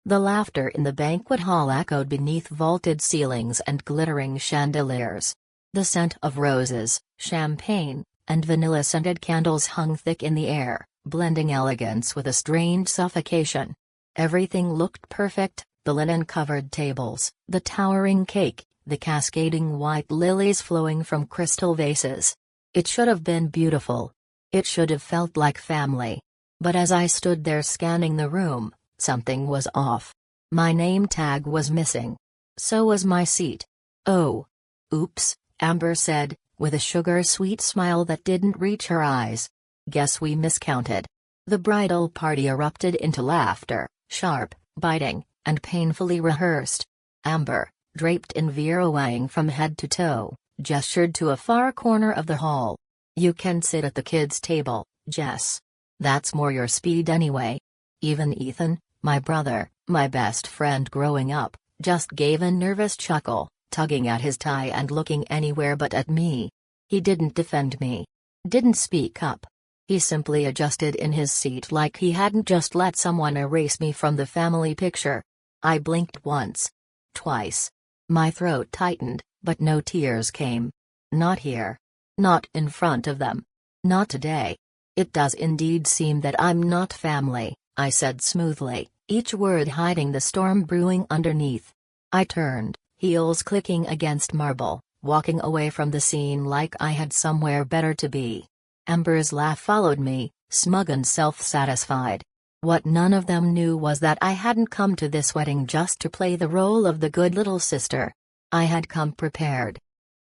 The laughter in the banquet hall echoed beneath vaulted ceilings and glittering chandeliers. The scent of roses, champagne, and vanilla-scented candles hung thick in the air, blending elegance with a strange suffocation. Everything looked perfect: the linen-covered tables, the towering cake, the cascading white lilies flowing from crystal vases. It should have been beautiful. It should have felt like family. But as I stood there scanning the room, something was off. My name tag was missing. So was my seat. "Oh. Oops," Amber said, with a sugar-sweet smile that didn't reach her eyes. "Guess we miscounted." The bridal party erupted into laughter, sharp, biting, and painfully rehearsed. Amber, draped in viroing from head to toe, gestured to a far corner of the hall. "You can sit at the kids' table, Jess. That's more your speed anyway." Even Ethan, my brother, my best friend growing up, just gave a nervous chuckle, tugging at his tie and looking anywhere but at me. He didn't defend me. Didn't speak up. He simply adjusted in his seat like he hadn't just let someone erase me from the family picture. I blinked once. Twice. My throat tightened, but no tears came. Not here. Not in front of them. Not today. "It does indeed seem that I'm not family," I said smoothly, each word hiding the storm brewing underneath. I turned, heels clicking against marble, walking away from the scene like I had somewhere better to be. Amber's laugh followed me, smug and self-satisfied. What none of them knew was that I hadn't come to this wedding just to play the role of the good little sister. I had come prepared.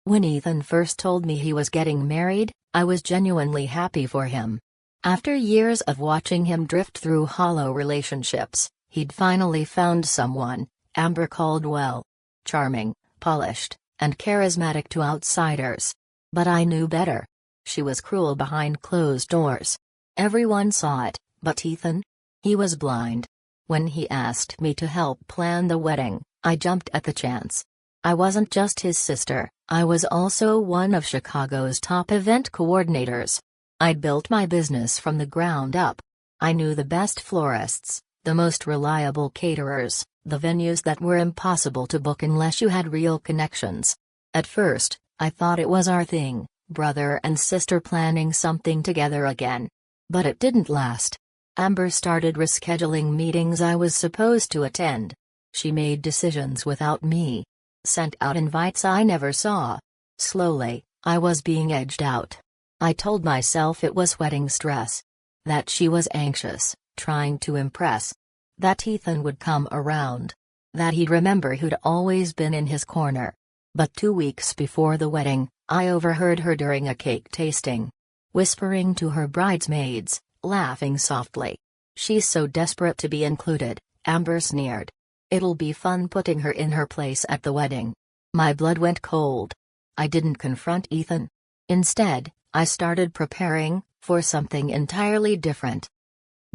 When Ethan first told me he was getting married, I was genuinely happy for him. After years of watching him drift through hollow relationships, he'd finally found someone, Amber Caldwell. Charming, polished, and charismatic to outsiders. But I knew better. She was cruel behind closed doors. Everyone saw it, but Ethan? He was blind. When he asked me to help plan the wedding, I jumped at the chance. I wasn't just his sister, I was also one of Chicago's top event coordinators. I'd built my business from the ground up. I knew the best florists, the most reliable caterers, the venues that were impossible to book unless you had real connections. At first, I thought it was our thing, brother and sister planning something together again. But it didn't last. Amber started rescheduling meetings I was supposed to attend. She made decisions without me. Sent out invites I never saw. Slowly, I was being edged out. I told myself it was wedding stress. That she was anxious, trying to impress. That Ethan would come around. That he'd remember who'd always been in his corner. But 2 weeks before the wedding, I overheard her during a cake tasting. Whispering to her bridesmaids, laughing softly. "She's so desperate to be included," Amber sneered. "It'll be fun putting her in her place at the wedding." My blood went cold. I didn't confront Ethan. Instead, I started preparing for something entirely different.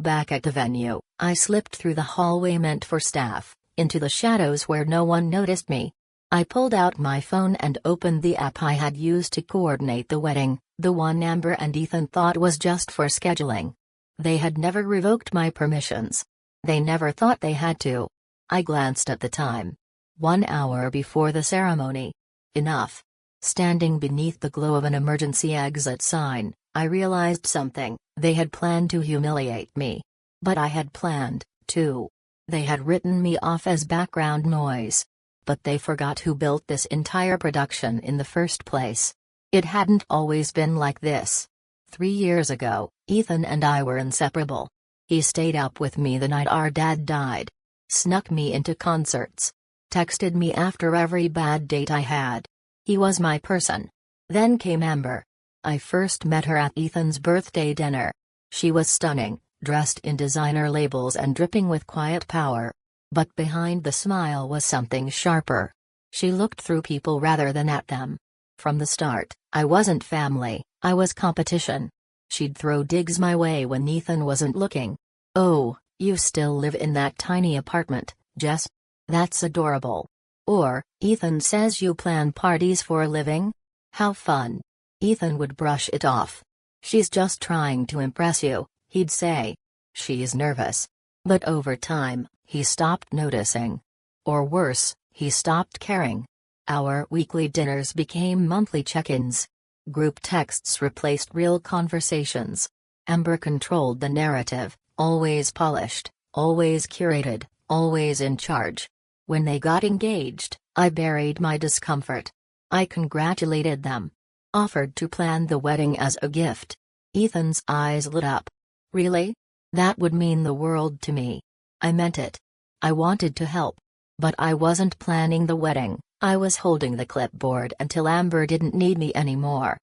Back at the venue, I slipped through the hallway meant for staff, into the shadows where no one noticed me. I pulled out my phone and opened the app I had used to coordinate the wedding, the one Amber and Ethan thought was just for scheduling. They had never revoked my permissions. They never thought they had to. I glanced at the time. 1 hour before the ceremony. Enough. Standing beneath the glow of an emergency exit sign, I realized something. They had planned to humiliate me. But I had planned, too. They had written me off as background noise. But they forgot who built this entire production in the first place. It hadn't always been like this. 3 years ago, Ethan and I were inseparable. He stayed up with me the night our dad died. Snuck me into concerts. Texted me after every bad date I had. He was my person. Then came Amber. I first met her at Ethan's birthday dinner. She was stunning, dressed in designer labels and dripping with quiet power. But behind the smile was something sharper. She looked through people rather than at them. From the start, I wasn't family, I was competition. She'd throw digs my way when Ethan wasn't looking. "Oh, you still live in that tiny apartment, Jess? That's adorable." Or, "Ethan says you plan parties for a living? How fun." Ethan would brush it off. "She's just trying to impress you," he'd say. "She's nervous." But over time, he stopped noticing. Or worse, he stopped caring. Our weekly dinners became monthly check-ins. Group texts replaced real conversations. Amber controlled the narrative, always polished, always curated, always in charge. When they got engaged, I buried my discomfort. I congratulated them. Offered to plan the wedding as a gift. Ethan's eyes lit up. Really? That would mean the world to me. I meant it. I wanted to help. But I wasn't planning the wedding, I was holding the clipboard until Amber didn't need me anymore.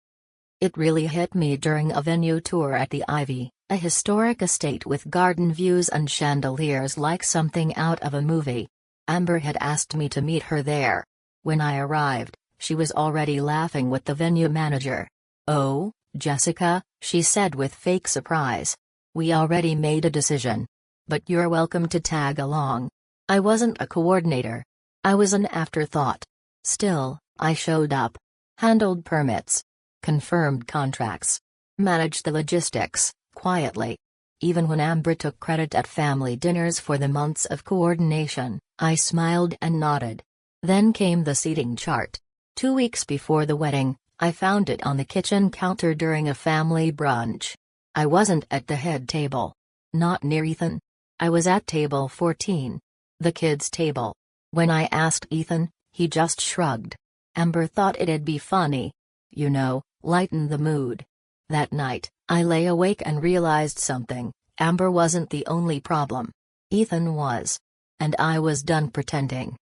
It really hit me during a venue tour at the Ivy, a historic estate with garden views and chandeliers like something out of a movie. Amber had asked me to meet her there. When I arrived, she was already laughing with the venue manager. "Oh, Jessica," she said with fake surprise. "We already made a decision. But you're welcome to tag along." I wasn't a coordinator. I was an afterthought. Still, I showed up. Handled permits. Confirmed contracts. Managed the logistics, quietly. Even when Amber took credit at family dinners for the months of coordination, I smiled and nodded. Then came the seating chart. 2 weeks before the wedding, I found it on the kitchen counter during a family brunch. I wasn't at the head table. Not near Ethan. I was at table 14. The kids' table. When I asked Ethan, he just shrugged. Amber thought it'd be funny. You know, lighten the mood. That night, I lay awake and realized something. Amber wasn't the only problem. Ethan was. And I was done pretending.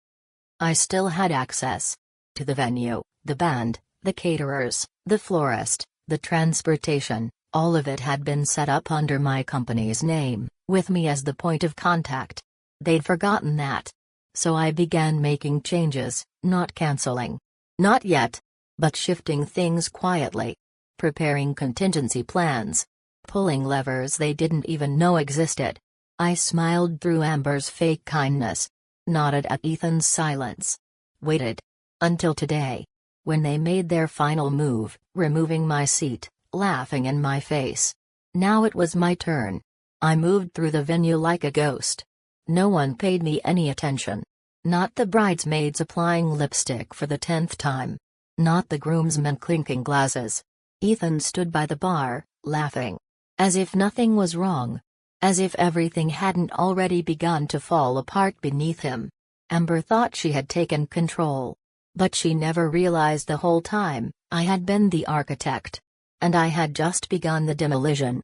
I still had access to the venue, the band, the caterers, the florist, the transportation. All of it had been set up under my company's name, with me as the point of contact. They'd forgotten that. So I began making changes, not canceling. Not yet. But shifting things quietly. Preparing contingency plans. Pulling levers they didn't even know existed. I smiled through Amber's fake kindness. Nodded at Ethan's silence. Waited. Until today. When they made their final move, removing my seat, laughing in my face. Now it was my turn. I moved through the venue like a ghost. No one paid me any attention. Not the bridesmaids applying lipstick for the 10th time. Not the groomsmen clinking glasses. Ethan stood by the bar, laughing. As if nothing was wrong. As if everything hadn't already begun to fall apart beneath him. Amber thought she had taken control. But she never realized the whole time, I had been the architect. And I had just begun the demolition.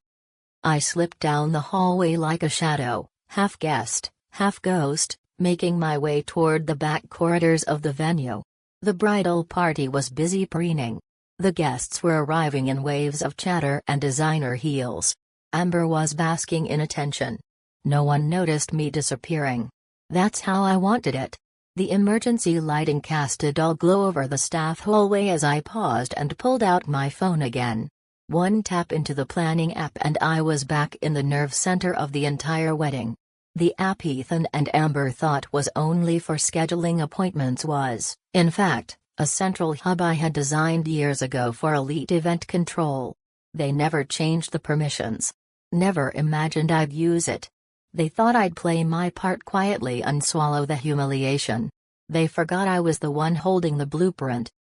I slipped down the hallway like a shadow, half guest, half ghost, making my way toward the back corridors of the venue. The bridal party was busy preening. The guests were arriving in waves of chatter and designer heels. Amber was basking in attention. No one noticed me disappearing. That's how I wanted it. The emergency lighting cast a dull glow over the staff hallway as I paused and pulled out my phone again. One tap into the planning app and I was back in the nerve center of the entire wedding. The app Ethan and Amber thought was only for scheduling appointments was, in fact, a central hub I had designed years ago for elite event control. They never changed the permissions. Never imagined I'd use it. They thought I'd play my part quietly and swallow the humiliation. They forgot I was the one holding the blueprint.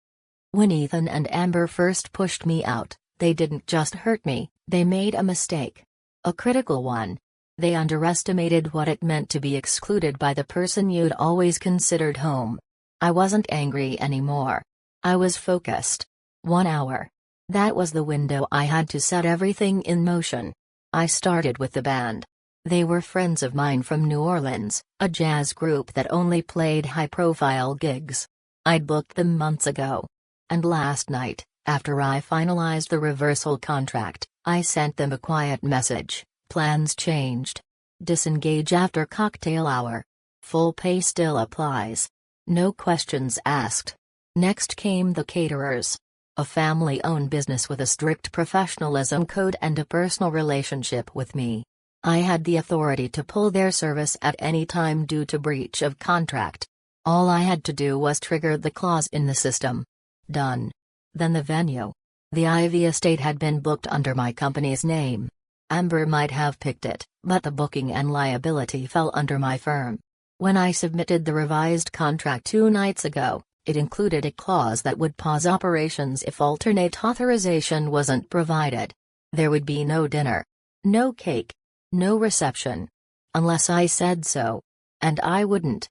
When Ethan and Amber first pushed me out, they didn't just hurt me, they made a mistake. A critical one. They underestimated what it meant to be excluded by the person you'd always considered home. I wasn't angry anymore. I was focused. 1 hour. That was the window I had to set everything in motion. I started with the band. They were friends of mine from New Orleans, a jazz group that only played high-profile gigs. I'd booked them months ago. And last night, after I finalized the reversal contract, I sent them a quiet message. Plans changed. Disengage after cocktail hour. Full pay still applies. No questions asked. Next came the caterers. A family-owned business with a strict professionalism code and a personal relationship with me. I had the authority to pull their service at any time due to breach of contract. All I had to do was trigger the clause in the system. Done. Then the venue. The Ivy estate had been booked under my company's name. Amber might have picked it, but the booking and liability fell under my firm. When I submitted the revised contract 2 nights ago, it included a clause that would pause operations if alternate authorization wasn't provided. There would be no dinner, no cake, no reception. Unless I said so. And I wouldn't.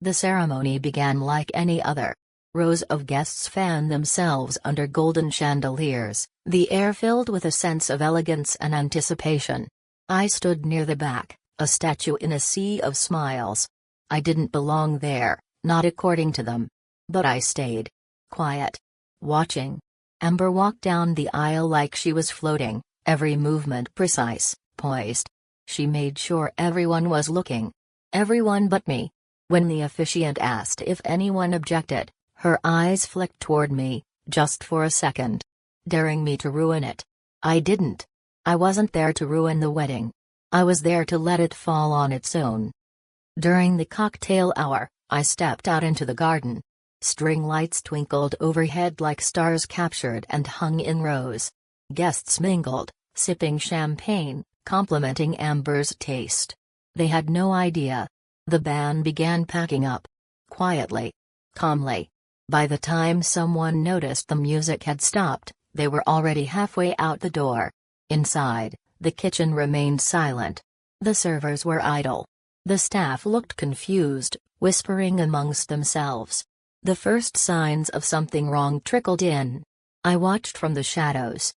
The ceremony began like any other. Rows of guests fanned themselves under golden chandeliers, the air filled with a sense of elegance and anticipation. I stood near the back, a statue in a sea of smiles. I didn't belong there, not according to them. But I stayed. Quiet. Watching. Amber walked down the aisle like she was floating, every movement precise, poised. She made sure everyone was looking. Everyone but me. When the officiant asked if anyone objected, her eyes flicked toward me, just for a second. Daring me to ruin it. I didn't. I wasn't there to ruin the wedding. I was there to let it fall on its own. During the cocktail hour, I stepped out into the garden. String lights twinkled overhead like stars captured and hung in rows. Guests mingled, sipping champagne, complimenting Amber's taste. They had no idea. The band began packing up. Quietly. Calmly. By the time someone noticed the music had stopped, they were already halfway out the door. Inside, the kitchen remained silent. The servers were idle. The staff looked confused, whispering amongst themselves. The first signs of something wrong trickled in. I watched from the shadows.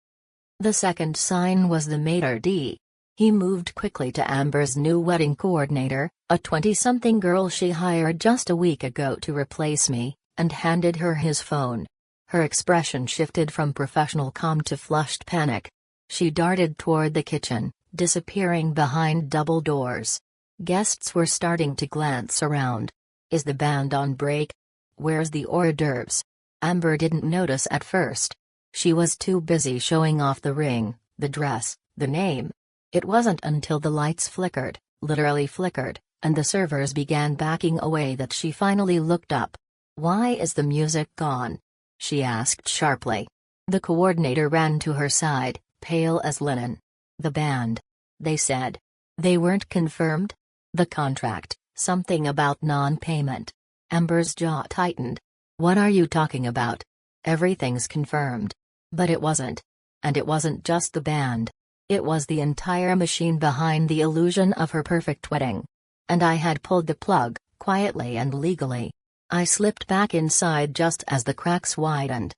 The second sign was the maitre d'. He moved quickly to Amber's new wedding coordinator, a 20-something girl she hired just a week ago to replace me, and handed her his phone. Her expression shifted from professional calm to flushed panic. She darted toward the kitchen, disappearing behind double doors. Guests were starting to glance around. Is the band on break? Where's the hors d'oeuvres? Amber didn't notice at first. She was too busy showing off the ring, the dress, the name. It wasn't until the lights flickered, literally flickered, and the servers began backing away that she finally looked up. "Why is the music gone?" she asked sharply. The coordinator ran to her side, pale as linen. "The band," they said. "They weren't confirmed?" "The contract, something about non-payment." Amber's jaw tightened. "What are you talking about? Everything's confirmed." But it wasn't. And it wasn't just the band. It was the entire machine behind the illusion of her perfect wedding. And I had pulled the plug, quietly and legally. I slipped back inside just as the cracks widened.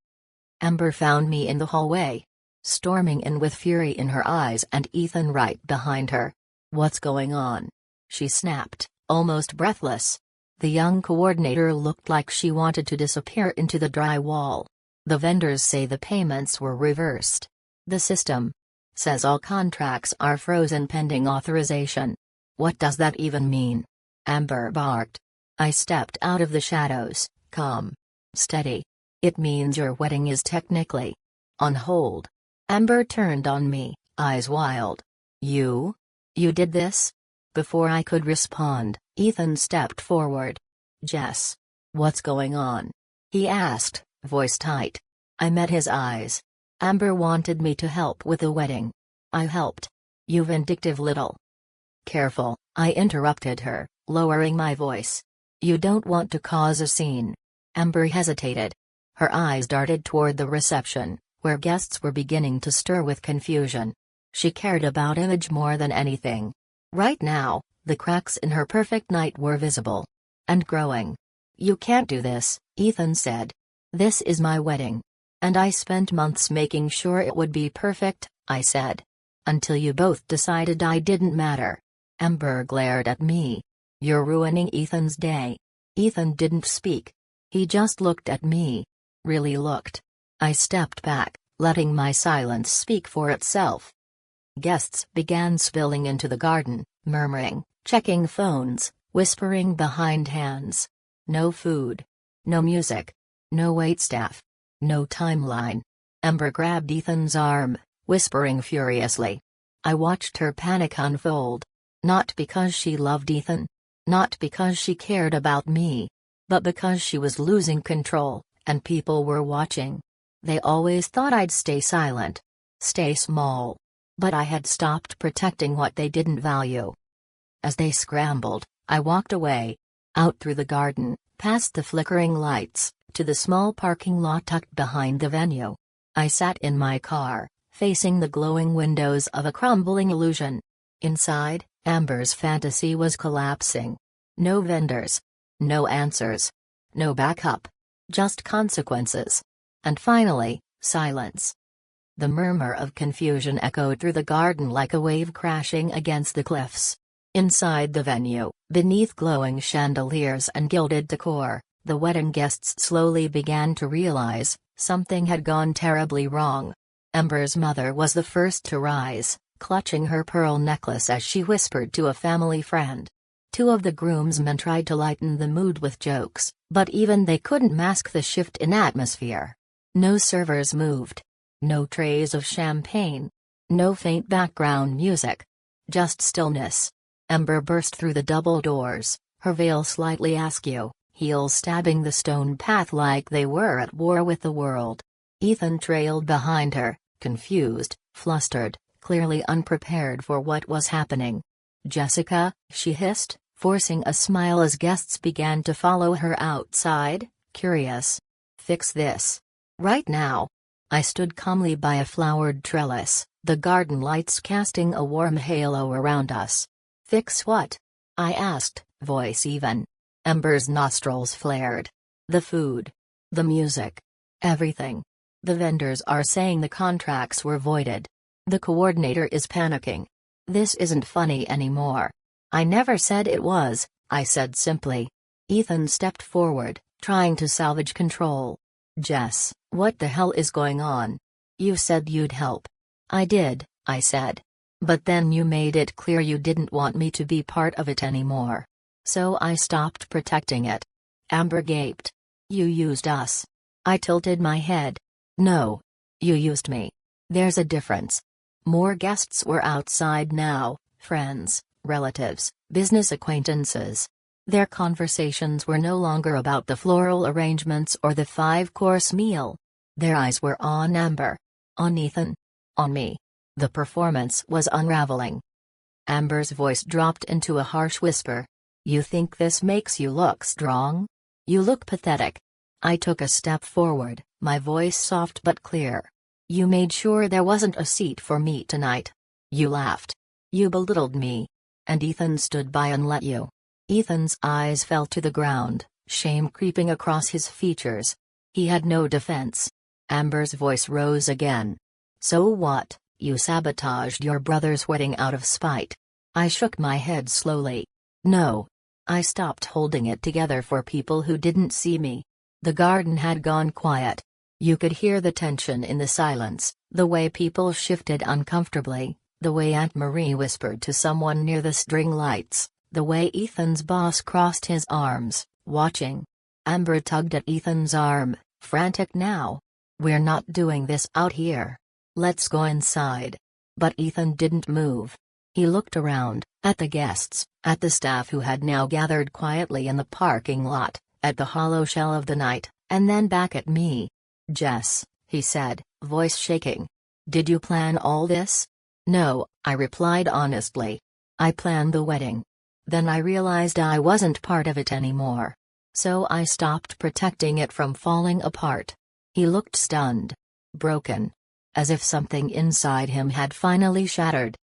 Amber found me in the hallway. Storming in with fury in her eyes and Ethan right behind her. "What's going on?" she snapped, almost breathless. The young coordinator looked like she wanted to disappear into the dry wall. "The vendors say the payments were reversed. The system says all contracts are frozen pending authorization." "What does that even mean?" Amber barked. I stepped out of the shadows, calm. "Steady. It means your wedding is technically on hold." Amber turned on me, eyes wild. You did this?" Before I could respond, Ethan stepped forward. "Jess. What's going on?" he asked, voice tight. I met his eyes. "Amber wanted me to help with the wedding. I helped." "You vindictive little." "Careful," I interrupted her, lowering my voice. "You don't want to cause a scene." Amber hesitated. Her eyes darted toward the reception, where guests were beginning to stir with confusion. She cared about image more than anything. Right now, the cracks in her perfect night were visible. And growing. "You can't do this," Ethan said. "This is my wedding. And I spent months making sure it would be perfect," I said. "Until you both decided I didn't matter." Amber glared at me. "You're ruining Ethan's day." Ethan didn't speak. He just looked at me. Really looked. I stepped back, letting my silence speak for itself. Guests began spilling into the garden, murmuring, checking phones, whispering behind hands. No food. No music. No waitstaff. No timeline. Amber grabbed Ethan's arm, whispering furiously. I watched her panic unfold. Not because she loved Ethan. Not because she cared about me. But because she was losing control, and people were watching. They always thought I'd stay silent. Stay small. But I had stopped protecting what they didn't value. As they scrambled, I walked away. Out through the garden, past the flickering lights, to the small parking lot tucked behind the venue. I sat in my car, facing the glowing windows of a crumbling illusion. Inside, Amber's fantasy was collapsing. No vendors. No answers. No backup. Just consequences. And finally, silence. The murmur of confusion echoed through the garden like a wave crashing against the cliffs. Inside the venue, beneath glowing chandeliers and gilded decor, the wedding guests slowly began to realize something had gone terribly wrong. Amber's mother was the first to rise, clutching her pearl necklace as she whispered to a family friend. Two of the groomsmen tried to lighten the mood with jokes, but even they couldn't mask the shift in atmosphere. No servers moved. No trays of champagne. No faint background music. Just stillness. Amber burst through the double doors, her veil slightly askew, heels stabbing the stone path like they were at war with the world. Ethan trailed behind her, confused, flustered, clearly unprepared for what was happening. "Jessica," she hissed, forcing a smile as guests began to follow her outside, curious. "Fix this. Right now." I stood calmly by a flowered trellis, the garden lights casting a warm halo around us. "Fix what?" I asked, voice even. Amber's nostrils flared. "The food. The music. Everything. The vendors are saying the contracts were voided. The coordinator is panicking. This isn't funny anymore." "I never said it was," I said simply. Ethan stepped forward, trying to salvage control. "Jess, what the hell is going on? You said you'd help." "I did," I said. "But then you made it clear you didn't want me to be part of it anymore. So I stopped protecting it." Amber gaped. "You used us." I tilted my head. "No. You used me. There's a difference." More guests were outside now, friends, relatives, business acquaintances. Their conversations were no longer about the floral arrangements or the 5-course meal. Their eyes were on Amber. On Ethan. On me. The performance was unraveling. Amber's voice dropped into a harsh whisper. "You think this makes you look strong? You look pathetic." I took a step forward, my voice soft but clear. "You made sure there wasn't a seat for me tonight. You laughed. You belittled me. And Ethan stood by and let you." Ethan's eyes fell to the ground, shame creeping across his features. He had no defense. Amber's voice rose again. "So what? You sabotaged your brother's wedding out of spite." I shook my head slowly. "No. I stopped holding it together for people who didn't see me." The garden had gone quiet. You could hear the tension in the silence, the way people shifted uncomfortably, the way Aunt Marie whispered to someone near the string lights, the way Ethan's boss crossed his arms, watching. Amber tugged at Ethan's arm, frantic now. "We're not doing this out here. Let's go inside." But Ethan didn't move. He looked around, at the guests, at the staff who had now gathered quietly in the parking lot, at the hollow shell of the night, and then back at me. "Jess," he said, voice shaking. "Did you plan all this?" "No," I replied honestly. "I planned the wedding. Then I realized I wasn't part of it anymore. So I stopped protecting it from falling apart." He looked stunned. Broken. As if something inside him had finally shattered.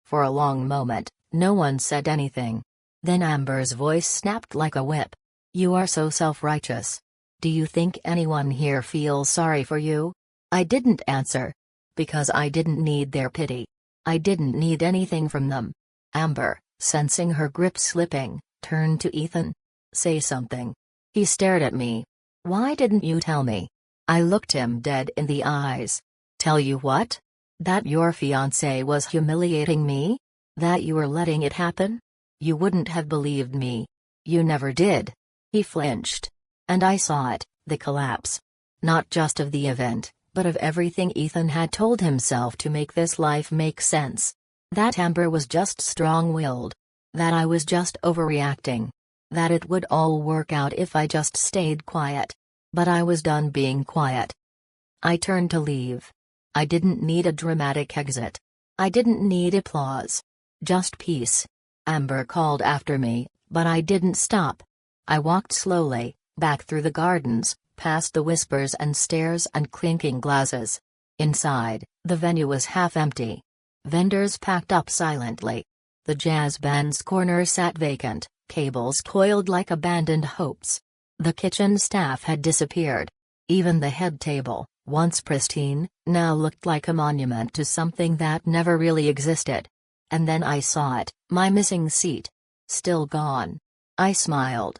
For a long moment, no one said anything. Then Amber's voice snapped like a whip. "You are so self-righteous. Do you think anyone here feels sorry for you?" I didn't answer. Because I didn't need their pity. I didn't need anything from them. Amber, sensing her grip slipping, turned to Ethan. "Say something." He stared at me. "Why didn't you tell me?" I looked him dead in the eyes. "Tell you what? That your fiancé was humiliating me? That you were letting it happen? You wouldn't have believed me. You never did." He flinched. And I saw it, the collapse. Not just of the event, but of everything Ethan had told himself to make this life make sense. That Amber was just strong-willed. That I was just overreacting. That it would all work out if I just stayed quiet. But I was done being quiet. I turned to leave. I didn't need a dramatic exit. I didn't need applause. Just peace. Amber called after me, but I didn't stop. I walked slowly, back through the gardens, past the whispers and stares and clinking glasses. Inside, the venue was half empty. Vendors packed up silently. The jazz band's corner sat vacant, cables coiled like abandoned hopes. The kitchen staff had disappeared. Even the head table, once pristine, now looked like a monument to something that never really existed. And then I saw it, my missing seat. Still gone. I smiled.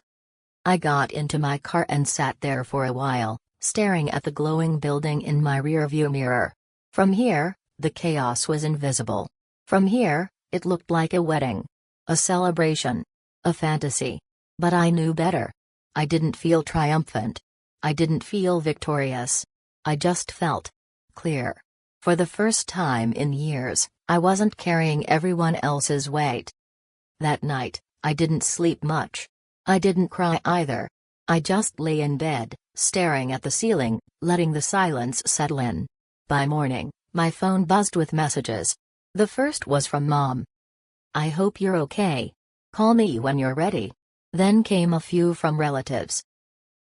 I got into my car and sat there for a while, staring at the glowing building in my rearview mirror. From here, the chaos was invisible. From here, it looked like a wedding. A celebration. A fantasy. But I knew better. I didn't feel triumphant. I didn't feel victorious. I just felt clear. For the first time in years, I wasn't carrying everyone else's weight. That night, I didn't sleep much. I didn't cry either. I just lay in bed, staring at the ceiling, letting the silence settle in. By morning, my phone buzzed with messages. The first was from Mom. "I hope you're okay. Call me when you're ready." Then came a few from relatives.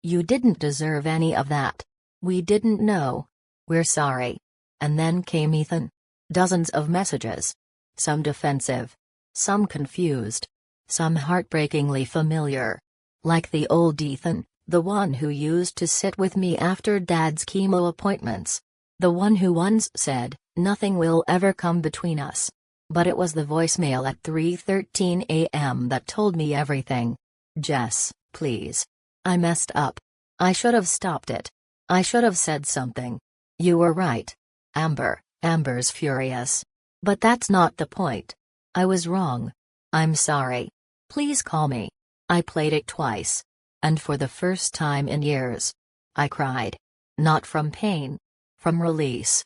"You didn't deserve any of that. We didn't know. We're sorry." And then came Ethan. Dozens of messages. Some defensive. Some confused. Some heartbreakingly familiar. Like the old Ethan, the one who used to sit with me after Dad's chemo appointments. The one who once said, "Nothing will ever come between us." But it was the voicemail at 3:13 a.m. that told me everything. "Jess, please. I messed up. I should have stopped it. I should have said something. You were right. Amber's furious. But that's not the point. I was wrong. I'm sorry. Please call me." I played it twice. And for the first time in years, I cried. Not from pain. From release.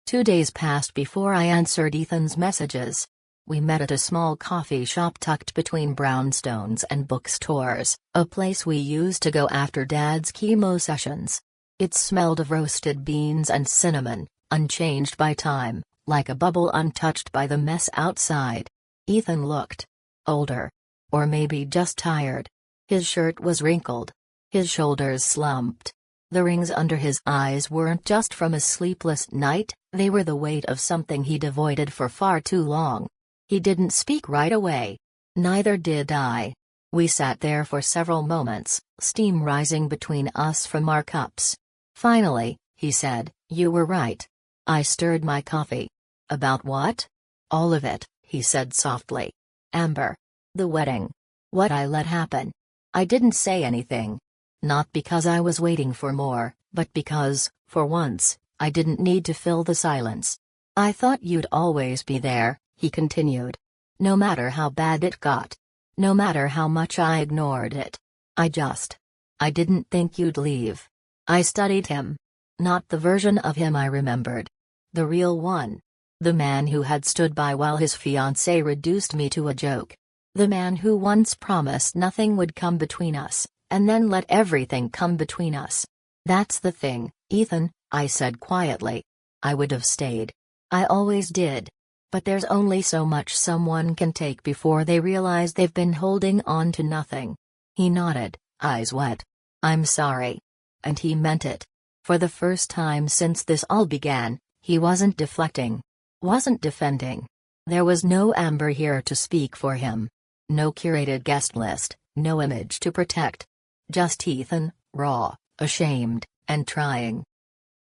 2 days passed before I answered Ethan's messages. We met at a small coffee shop tucked between brownstones and bookstores, a place we used to go after Dad's chemo sessions. It smelled of roasted beans and cinnamon, unchanged by time, like a bubble untouched by the mess outside. Ethan looked older. Or maybe just tired. His shirt was wrinkled. His shoulders slumped. The rings under his eyes weren't just from a sleepless night, they were the weight of something he'd avoided for far too long. He didn't speak right away. Neither did I. We sat there for several moments, steam rising between us from our cups. Finally, he said, "You were right." I stirred my coffee. "About what?" "All of it," he said softly. "Amber. The wedding. What I let happen." I didn't say anything. Not because I was waiting for more, but because, for once, I didn't need to fill the silence. "I thought you'd always be there," he continued. "No matter how bad it got. No matter how much I ignored it. I didn't think you'd leave." I studied him. Not the version of him I remembered. The real one. The man who had stood by while his fiancée reduced me to a joke. The man who once promised nothing would come between us, and then let everything come between us. "That's the thing, Ethan," I said quietly. "I would have stayed. I always did. But there's only so much someone can take before they realize they've been holding on to nothing." He nodded, eyes wet. "I'm sorry." And he meant it. For the first time since this all began, he wasn't deflecting. Wasn't defending. There was no Amber here to speak for him. No curated guest list, no image to protect. Just Ethan, raw, ashamed, and trying.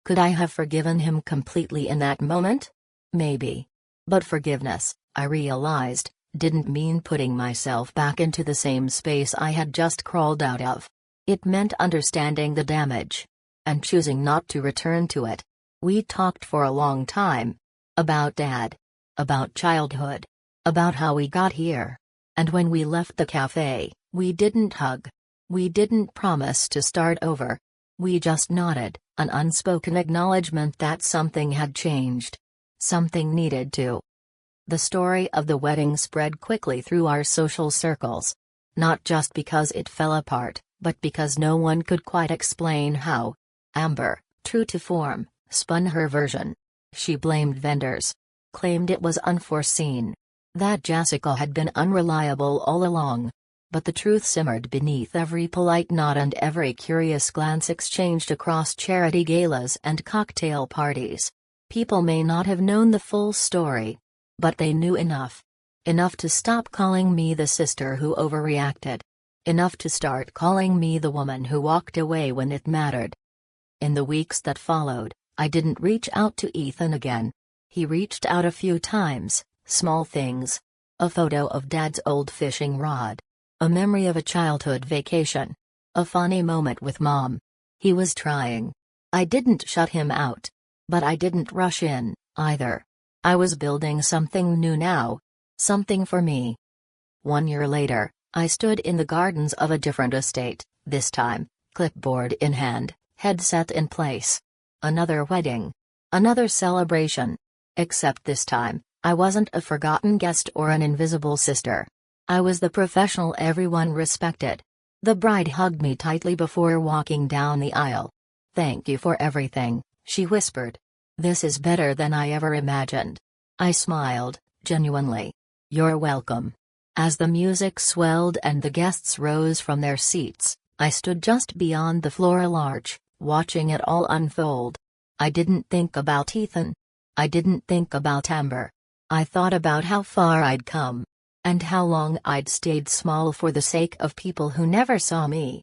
Could I have forgiven him completely in that moment? Maybe. But forgiveness, I realized, didn't mean putting myself back into the same space I had just crawled out of. It meant understanding the damage. And choosing not to return to it. We talked for a long time. About Dad. About childhood. About how we got here. And when we left the cafe, we didn't hug. We didn't promise to start over. We just nodded, an unspoken acknowledgement that something had changed. Something needed to. The story of the wedding spread quickly through our social circles. Not just because it fell apart, but because no one could quite explain how. Amber, true to form, spun her version. She blamed vendors. claimed it was unforeseen. That Jessica had been unreliable all along. But the truth simmered beneath every polite nod and every curious glance exchanged across charity galas and cocktail parties. People may not have known the full story. But they knew enough. Enough to stop calling me the sister who overreacted. Enough to start calling me the woman who walked away when it mattered. In the weeks that followed, I didn't reach out to Ethan again. He reached out a few times, small things. A photo of Dad's old fishing rod. A memory of a childhood vacation. A funny moment with Mom. He was trying. I didn't shut him out. But I didn't rush in, either. I was building something new now. Something for me. 1 year later, I stood in the gardens of a different estate, this time, clipboard in hand, headset in place. Another wedding. Another celebration. Except this time, I wasn't a forgotten guest or an invisible sister. I was the professional everyone respected. The bride hugged me tightly before walking down the aisle. "Thank you for everything," she whispered. "This is better than I ever imagined." I smiled, genuinely. "You're welcome." As the music swelled and the guests rose from their seats, I stood just beyond the floral arch, watching it all unfold. I didn't think about Ethan. I didn't think about Amber. I thought about how far I'd come. And how long I'd stayed small for the sake of people who never saw me.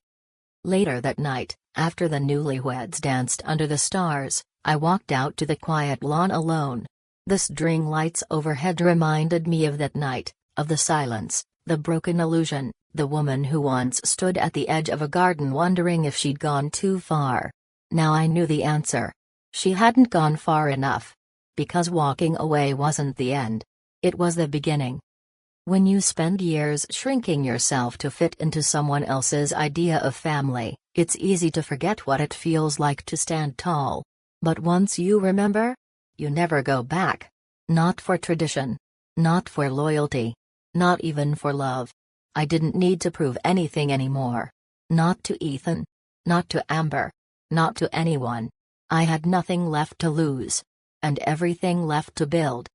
Later that night, after the newlyweds danced under the stars, I walked out to the quiet lawn alone. The string lights overhead reminded me of that night, of the silence, the broken illusion, the woman who once stood at the edge of a garden wondering if she'd gone too far. Now I knew the answer. She hadn't gone far enough. Because walking away wasn't the end. It was the beginning. When you spend years shrinking yourself to fit into someone else's idea of family, it's easy to forget what it feels like to stand tall. But once you remember, you never go back. Not for tradition. Not for loyalty. Not even for love. I didn't need to prove anything anymore. Not to Ethan. Not to Amber. Not to anyone. I had nothing left to lose. And everything left to build.